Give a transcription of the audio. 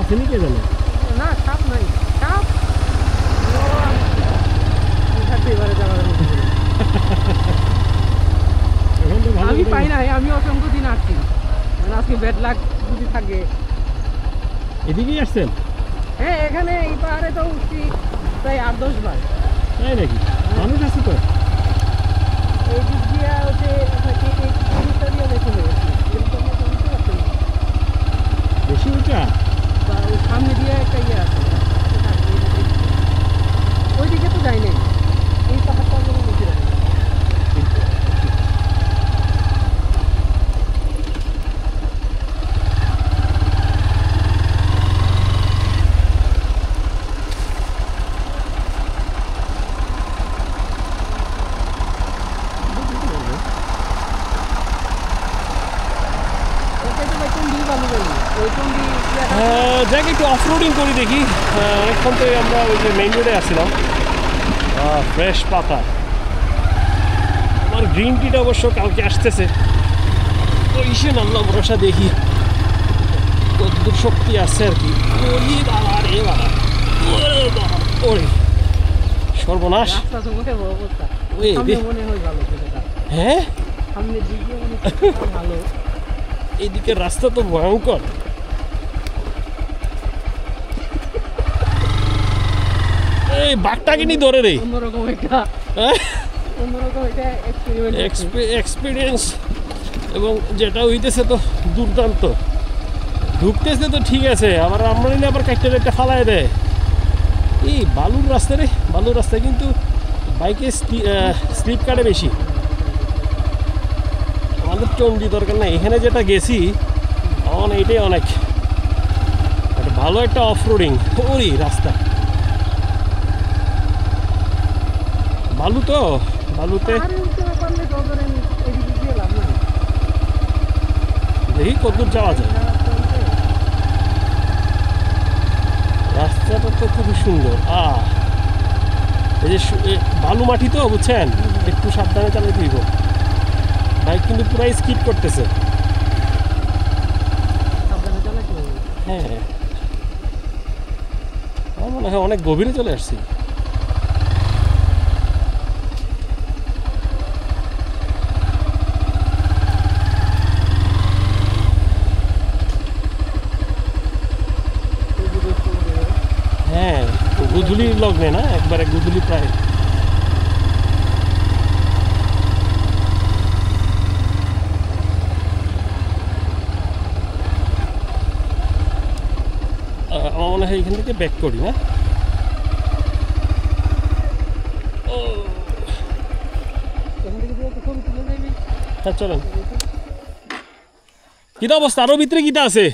আসেনি কে জানে। না সাপ নাই, সাপ এবারে যাওয়ার আমি পাই নাই। আমি অসংখ্য দিন আসছি, আজকে ব্যাড লাক যদি থাকে। এদিকেই আসছেন? হ্যাঁ, এখানে এই পাহাড়ে তো উঠছি প্রায় 8-10 বার। তাই নাকি? মানুষ আছে তো এই দিক দিয়ে হচ্ছে দেখে বেশি উঁচা। সামনে দিয়ে একটা ইয়ে আছে, ওইদিকে তো যাই নাই। এই পাহাড়টা বেশি যাই। যাকে একটু অফরোডিং করি দেখি। অনেকক্ষণ তো আমরা ওই যে মেইন রোডে আসছিলাম। ফ্রেশ পাতা। আমার গ্রিন টিটা অবশ্য কালকে আসতেছে, ওই সে নামলাম ভরসা দেখি কতদূর শক্তি আছে আর কি। ওরে সর্বনাশ। হ্যাঁ, এইদিকে রাস্তা তো ভয়ঙ্কর। এই বাঘটাকে নি ধরে রে, এক্সপিরিয়েন্স এবং যেটা হইতেছে তো দুর্দান্ত। ঢুকতেছে তো ঠিক আছে, আবার আমরা নিলে আবার কাটতে একটা ফালায় দেয়। এই বালুর রাস্তা রে, বালুর রাস্তায় কিন্তু বাইকে স্লিপ কাটে বেশি। আমাদের চন্ডি দরকার নাই, এখানে যেটা গেছি এইটাই অনেক ভালো একটা অফরোডিং। ওই রাস্তা বালু তো, বালুতে দেখি কতদূর যাওয়া যায়। রাস্তাটা তো খুবই সুন্দর। এই যে বালু মাটি তো বুঝছেন, একটু সাবধানে চালাতে দিব। বাইক কিন্তু পুরাই স্কিড করতেছে। হ্যাঁ, আমার মনে হয় অনেক গভীরে চলে আসছি। হ্যাঁ, গুধুলির লগ্নে না, একবারে গুধুলি প্রায়। আমার মনে হয় এখান থেকে ব্যাক করি না। হ্যাঁ চলেন। কিটা অবস্থা, আরো ভিতরে কিটা আছে?